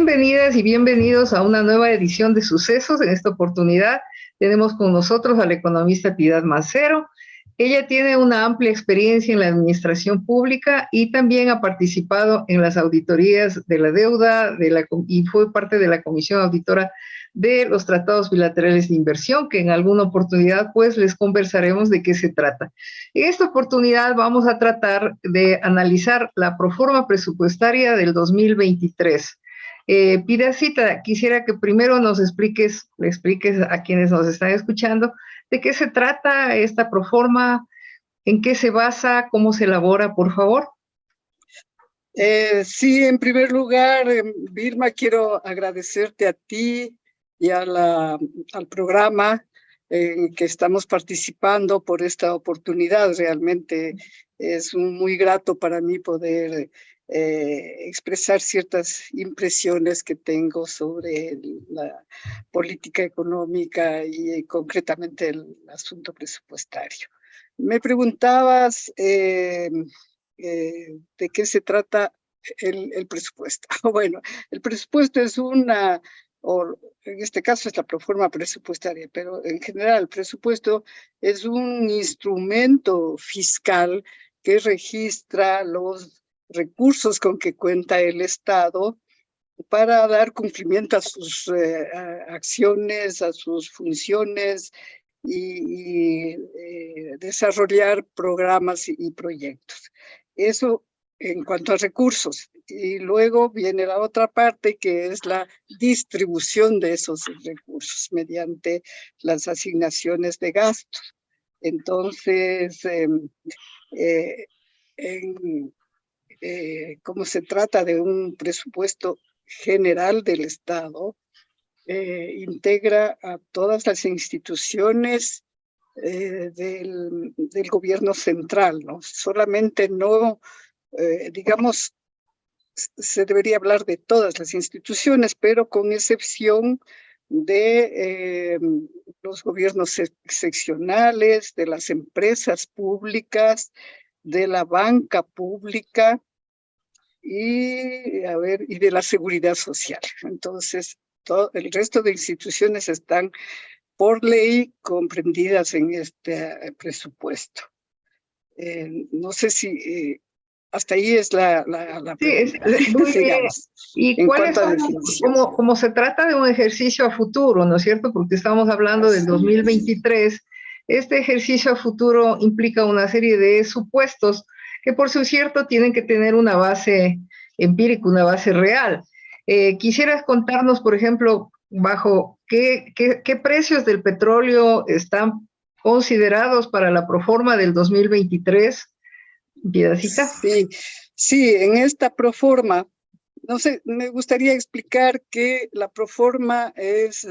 bienvenidas y bienvenidos a una nueva edición de Sucesos. En esta oportunidad tenemos con nosotros a la economista Piedad Mancero. Ella tiene una amplia experiencia en la administración pública y también ha participado en las auditorías de la deuda y fue parte de la comisión auditora de los tratados bilaterales de inversión, que en alguna oportunidad pues les conversaremos de qué se trata. En esta oportunidad vamos a tratar de analizar la proforma presupuestaria del 2023. Pidacita, quisiera que primero le expliques a quienes nos están escuchando de qué se trata esta proforma, en qué se basa, cómo se elabora, por favor. Sí, en primer lugar, Vilma, quiero agradecerte a ti y al programa en que estamos participando por esta oportunidad. Realmente es muy grato para mí poder expresar ciertas impresiones que tengo sobre la política económica y concretamente el asunto presupuestario. Me preguntabas de qué se trata el presupuesto. Bueno, el presupuesto es o en este caso es la proforma presupuestaria, pero en general el presupuesto es un instrumento fiscal que registra los recursos con que cuenta el Estado para dar cumplimiento a sus acciones, a sus funciones y desarrollar programas y proyectos. Eso en cuanto a recursos. Y luego viene la otra parte, que es la distribución de esos recursos mediante las asignaciones de gastos. Entonces, como se trata de un presupuesto general del Estado, integra a todas las instituciones del gobierno central, ¿no? Solamente no, digamos, se debería hablar de todas las instituciones, pero con excepción de los gobiernos seccionales, de las empresas públicas, de la banca pública y de la seguridad social. Entonces, todo el resto de instituciones están por ley comprendidas en este presupuesto. No sé si hasta ahí es la Sí, pregunta, muy bien. digamos, ¿Y en cuáles cuanto a son, definición. como se trata de un ejercicio a futuro, ¿no es cierto? Porque estamos hablando del 2023, este ejercicio a futuro implica una serie de supuestos que por su cierto tienen que tener una base empírica, una base real. ¿Quisieras contarnos, por ejemplo, bajo qué precios del petróleo están considerados para la proforma del 2023? Piedacita. Sí, en esta proforma, no sé, me gustaría explicar que la proforma es,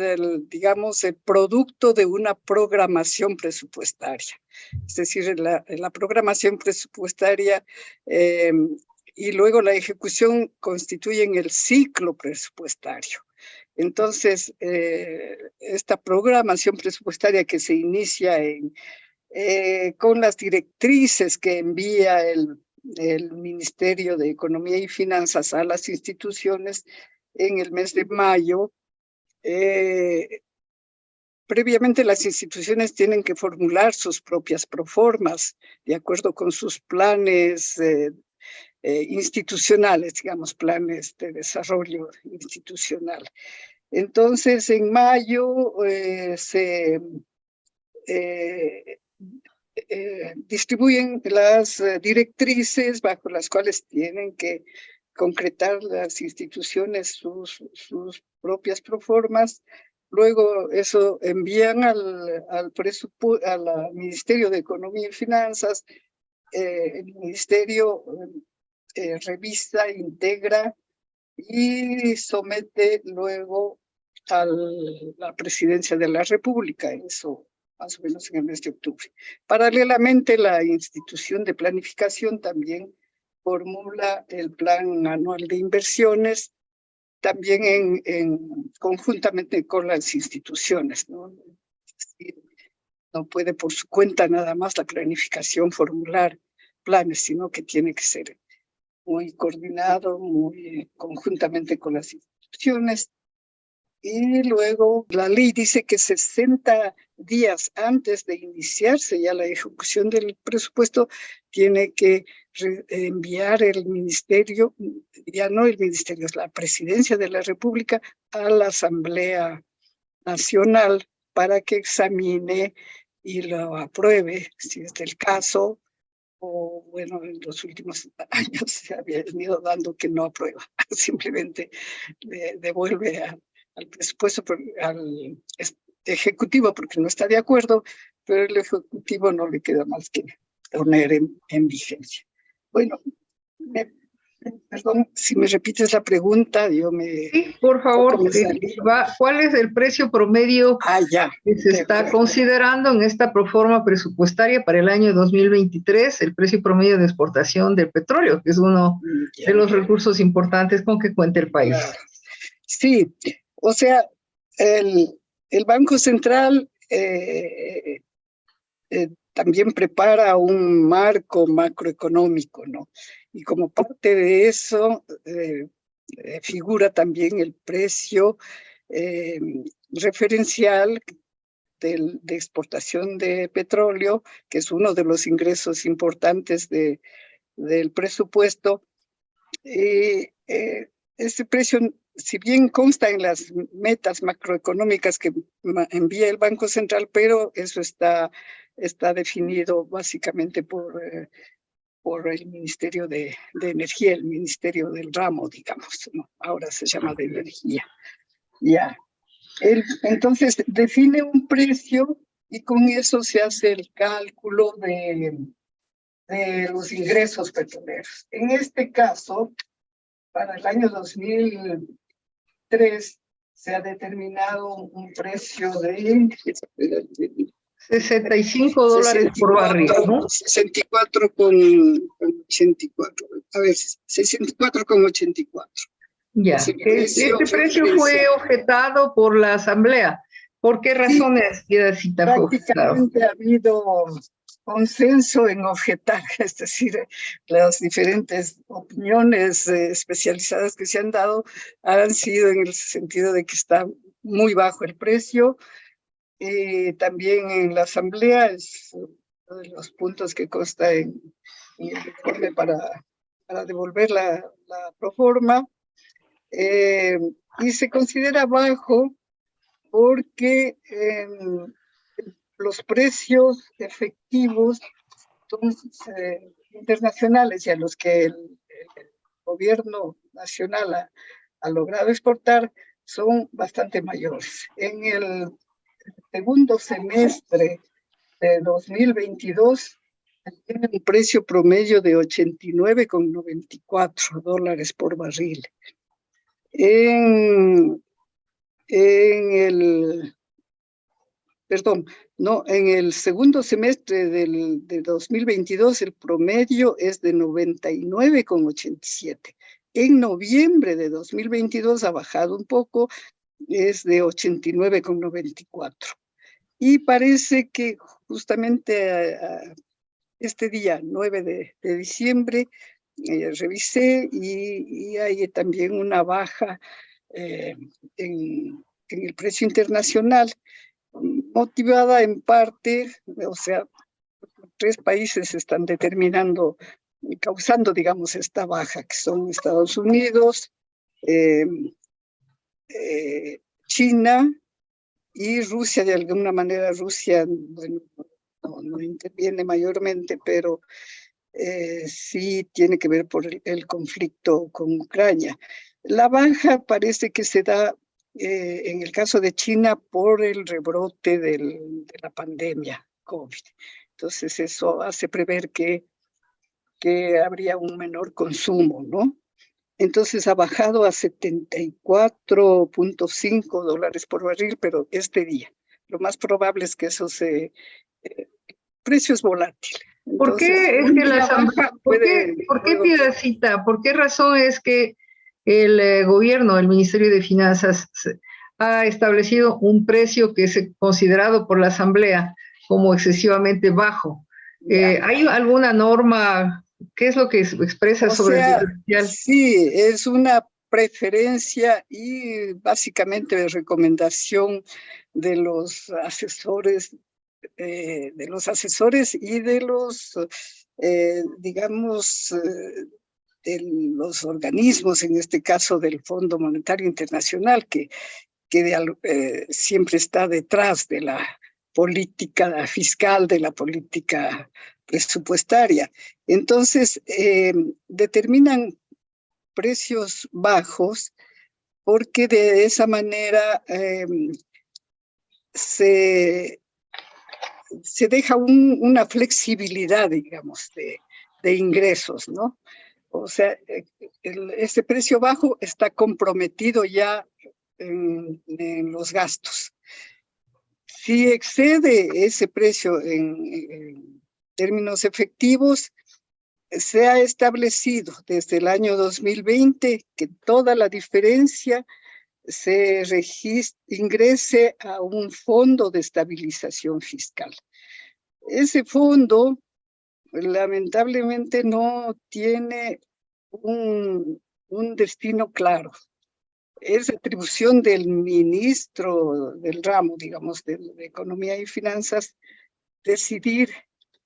digamos, el producto de una programación presupuestaria. Es decir, la programación presupuestaria y luego la ejecución constituyen el ciclo presupuestario. Entonces, esta programación presupuestaria que se inicia con las directrices que envía el Ministerio de Economía y Finanzas a las instituciones en el mes de mayo. Previamente las instituciones tienen que formular sus propias proformas de acuerdo con sus planes institucionales, digamos, planes de desarrollo institucional. Entonces, en mayo se distribuyen las directrices bajo las cuales tienen que concretar las instituciones sus propias proformas. Luego eso envían al Ministerio de Economía y Finanzas. El Ministerio revisa, integra y somete luego a la Presidencia de la República. Eso más o menos en el mes de octubre. Paralelamente, la institución de planificación también formula el plan anual de inversiones, también conjuntamente con las instituciones, ¿no? Es decir, no puede por su cuenta nada más la planificación formular planes, sino que tiene que ser muy coordinado, muy conjuntamente con las instituciones. opciones. Y luego la ley dice que 60 días antes de iniciarse ya la ejecución del presupuesto tiene que enviar el ministerio, ya no el ministerio, es la Presidencia de la República, a la Asamblea Nacional para que examine y lo apruebe, si es el caso, o bueno, en los últimos años se había venido dando que no aprueba, simplemente devuelve al presupuesto, al Ejecutivo, porque no está de acuerdo, pero el Ejecutivo no le queda más que poner en vigencia. Bueno, perdón, si me repites la pregunta, yo me... Sí, por favor, ¿cuál es el precio promedio que se está considerando en esta proforma presupuestaria para el año 2023, el precio promedio de exportación del petróleo, que es uno de los recursos importantes con que cuenta el país? Sí, o sea, el Banco Central también prepara un marco macroeconómico, ¿no? Y como parte de eso figura también el precio referencial de exportación de petróleo, que es uno de los ingresos importantes del presupuesto. Ese precio, si bien consta en las metas macroeconómicas que envía el Banco Central, pero eso está definido básicamente por el Ministerio de Energía, el Ministerio del Ramo, digamos, ¿no? Ahora se llama de Energía. Ya. Entonces define un precio y con eso se hace el cálculo de los ingresos petroleros. En este caso, para el año 2003 se ha determinado un precio de $65 por barril, ¿no? 64,84. A ver, 64,84. Ya, este precio fue objetado por la Asamblea. ¿Por qué razones, Piedacita, fue objetado? Prácticamente ha habido consenso en objetar, es decir, las diferentes opiniones especializadas que se han dado han sido en el sentido de que está muy bajo el precio. También en la Asamblea es uno de los puntos que consta en el informe para devolver la proforma. Y se considera bajo porque los precios efectivos son, internacionales y a los que el gobierno nacional ha logrado exportar son bastante mayores. En el segundo semestre de 2022 tiene un precio promedio de $89,94 por barril. En el segundo semestre de 2022 el promedio es de 99,87. En noviembre de 2022 ha bajado un poco, es de 89,94. Y parece que justamente este día, 9 de diciembre, revisé y hay también una baja en el precio internacional, motivada en parte, o sea, 3 países están determinando, causando, digamos, esta baja, que son Estados Unidos, China y Rusia. De alguna manera Rusia, bueno, no interviene mayormente, pero sí tiene que ver por el conflicto con Ucrania. La baja parece que se da en el caso de China por el rebrote de la pandemia COVID. Entonces eso hace prever que habría un menor consumo, ¿no? Entonces ha bajado a $74,5 por barril, pero este día. Lo más probable es que eso precio es volátil. ¿Por qué es que la Asamblea, por qué, Piedacita, por qué razón es que el gobierno, el Ministerio de Finanzas, ha establecido un precio que es considerado por la Asamblea como excesivamente bajo? ¿Hay alguna norma? ¿Qué es lo que expresa sobre el diferencial? Sí, es una preferencia y básicamente de recomendación de los asesores, y de los, digamos, de los organismos, en este caso del Fondo Monetario Internacional, que siempre está detrás de la política fiscal, de la política presupuestaria. Entonces, determinan precios bajos porque de esa manera se deja una flexibilidad, digamos, de ingresos, ¿no? O sea, ese precio bajo está comprometido ya en los gastos. Si excede ese precio en términos efectivos, se ha establecido desde el año 2020 que toda la diferencia se ingrese a un fondo de estabilización fiscal. Ese fondo, lamentablemente, no tiene un destino claro. Es atribución del ministro del ramo, digamos, de Economía y Finanzas, decidir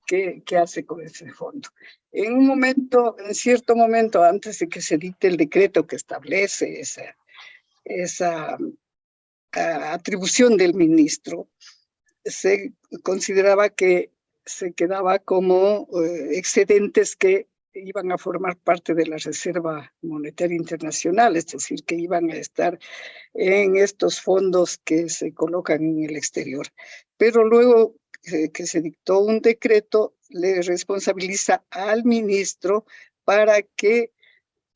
qué hace con ese fondo. En cierto momento, antes de que se dicte el decreto que establece esa atribución del ministro, se consideraba que se quedaba como excedentes que iban a formar parte de la Reserva Monetaria Internacional, es decir, que iban a estar en estos fondos que se colocan en el exterior. Pero luego que se dictó un decreto, le responsabiliza al ministro para que,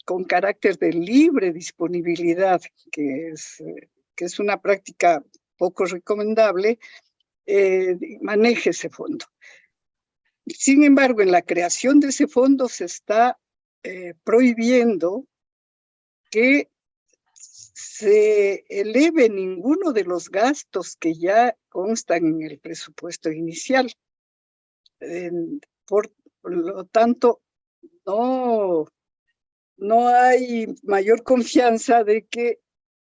con carácter de libre disponibilidad, que es una práctica poco recomendable, maneje ese fondo. Sin embargo, en la creación de ese fondo se está prohibiendo que se eleve ninguno de los gastos que ya constan en el presupuesto inicial. Por lo tanto, no hay mayor confianza de que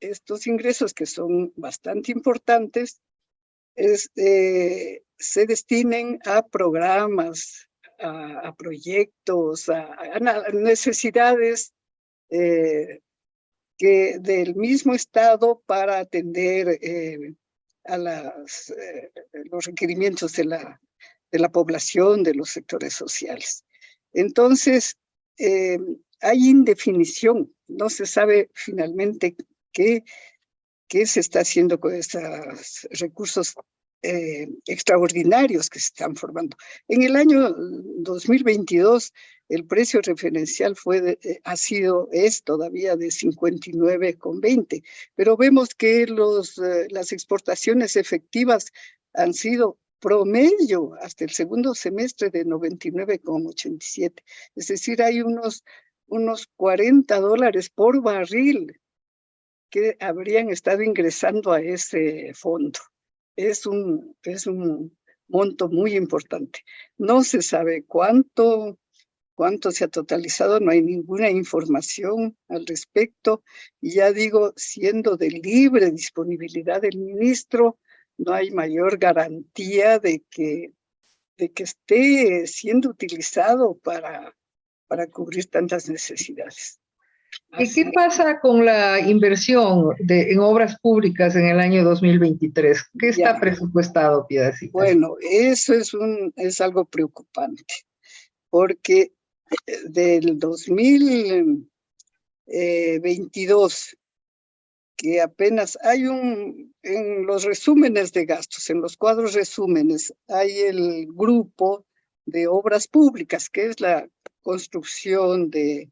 estos ingresos, que son bastante importantes, se destinen a programas, a proyectos, a necesidades que del mismo Estado para atender a los requerimientos de la población, de los sectores sociales. Entonces, hay indefinición, no se sabe finalmente qué se está haciendo con estos recursos extraordinarios que se están formando. En el año 2022, el precio referencial es todavía de 59,20, pero vemos que las exportaciones efectivas han sido promedio hasta el segundo semestre de 99,87. Es decir, hay unos $40 por barril que habrían estado ingresando a ese fondo. Es un monto muy importante. No se sabe cuánto se ha totalizado, no hay ninguna información al respecto. Y ya digo, siendo de libre disponibilidad del ministro, no hay mayor garantía de que esté siendo utilizado para cubrir tantas necesidades. ¿Y qué pasa con la inversión en obras públicas en el año 2023? ¿Qué está presupuestado, Piedacita? Bueno, eso es algo preocupante, porque del 2022, que apenas hay en los resúmenes de gastos, en los cuadros resúmenes, hay el grupo de obras públicas, que es la construcción de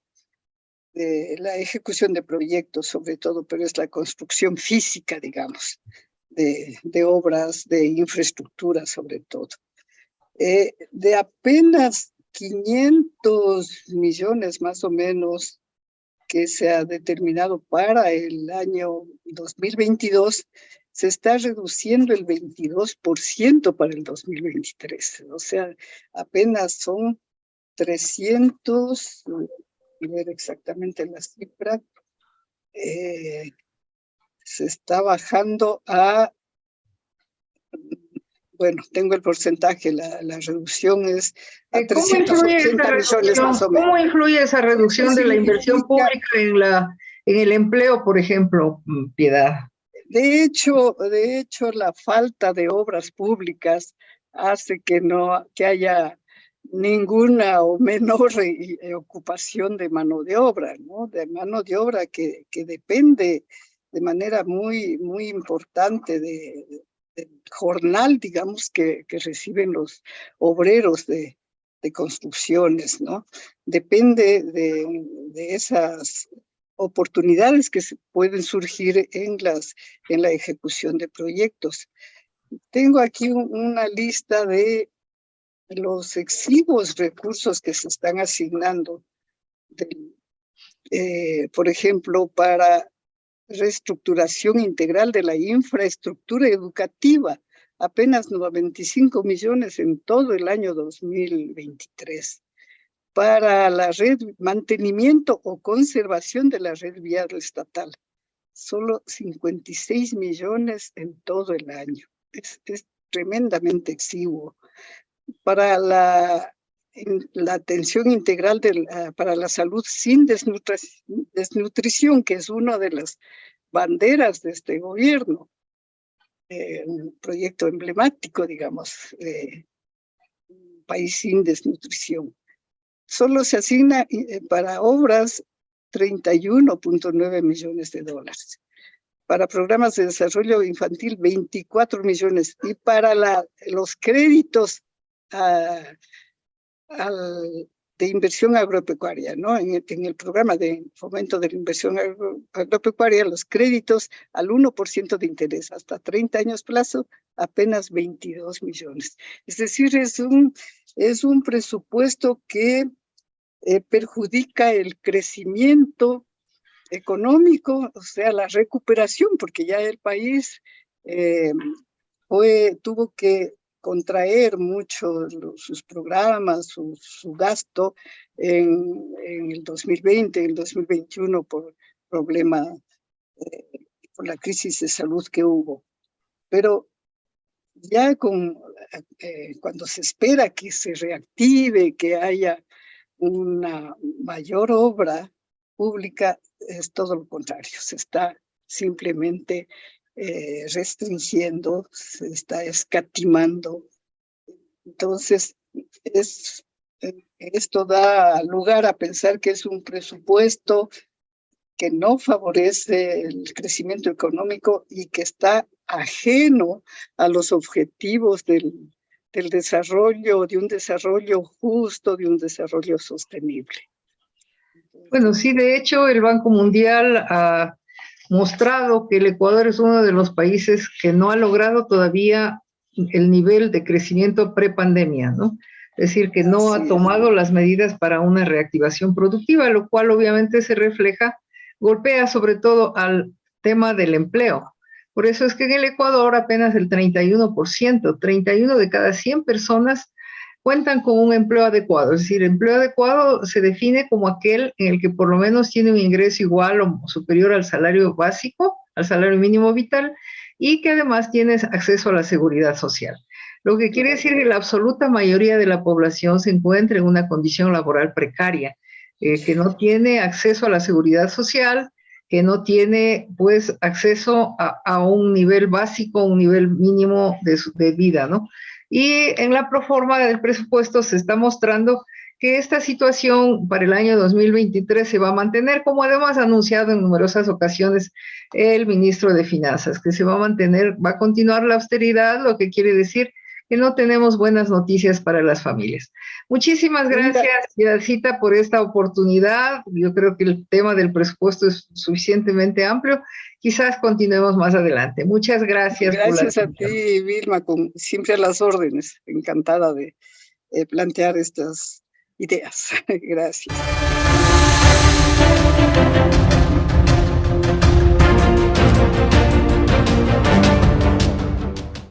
la ejecución de proyectos sobre todo, pero es la construcción física, digamos, de obras, de infraestructura sobre todo. De apenas 500 millones más o menos que se ha determinado para el año 2022, se está reduciendo el 22% para el 2023. O sea, apenas son 300, ver exactamente la cifra, se está bajando a, bueno, tengo el porcentaje, la reducción es a ¿Cómo influye esa 380 millones reducción? más o menos. ¿Cómo influye esa Eso reducción de la inversión significa, pública en el empleo, por ejemplo, Piedad? de hecho, la falta de obras públicas hace que haya ninguna o menor ocupación de mano de obra, ¿no? De mano de obra que depende de manera muy, muy importante del jornal, digamos, que reciben los obreros de construcciones, ¿no? Depende de esas oportunidades que pueden surgir en la ejecución de proyectos. Tengo aquí una lista de los exiguos recursos que se están asignando, por ejemplo, para reestructuración integral de la infraestructura educativa, apenas 95 millones en todo el año 2023. Para la red, mantenimiento o conservación de la red vial estatal, solo 56 millones en todo el año. Es tremendamente exiguo. Para la atención integral para la salud sin desnutrición, que es una de las banderas de este gobierno, un proyecto emblemático, digamos, un país sin desnutrición. Solo se asigna para obras 31.9 millones de dólares. Para programas de desarrollo infantil, 24 millones. Y para los créditos de inversión agropecuaria, ¿no? En el programa de fomento de la inversión agropecuaria, los créditos al 1% de interés, hasta 30 años plazo, apenas 22 millones. Es decir, es un presupuesto que perjudica el crecimiento económico, o sea, la recuperación, porque ya el país tuvo que contraer mucho sus programas, su gasto en el 2020, en el 2021 por por la crisis de salud que hubo. Pero ya cuando se espera que se reactive, que haya una mayor obra pública, es todo lo contrario, se está simplemente restringiendo, se está escatimando. Entonces, esto da lugar a pensar que es un presupuesto que no favorece el crecimiento económico y que está ajeno a los objetivos del desarrollo, de un desarrollo justo, de un desarrollo sostenible. Bueno, sí, de hecho, el Banco Mundial ha mostrado que el Ecuador es uno de los países que no ha logrado todavía el nivel de crecimiento prepandemia, ¿no? Es decir, que no ha tomado las medidas para una reactivación productiva, lo cual obviamente se refleja, golpea sobre todo al tema del empleo. Por eso es que en el Ecuador apenas el 31%, 31 de cada 100 personas cuentan con un empleo adecuado. Es decir, empleo adecuado se define como aquel en el que por lo menos tiene un ingreso igual o superior al salario básico, al salario mínimo vital, y que además tienes acceso a la seguridad social. Lo que quiere decir que la absoluta mayoría de la población se encuentra en una condición laboral precaria, que no tiene acceso a la seguridad social, que no tiene pues acceso a un nivel básico, un nivel mínimo de vida, ¿no? Y en la proforma del presupuesto se está mostrando que esta situación para el año 2023 se va a mantener, como además ha anunciado en numerosas ocasiones el ministro de Finanzas, que se va a mantener, va a continuar la austeridad, lo que quiere decir que no tenemos buenas noticias para las familias. Muchísimas gracias, Yadcita, por esta oportunidad. Yo creo que el tema del presupuesto es suficientemente amplio. Quizás continuemos más adelante. Muchas gracias. Gracias a ti, Vilma, siempre a las órdenes. Encantada de plantear estas ideas. Gracias.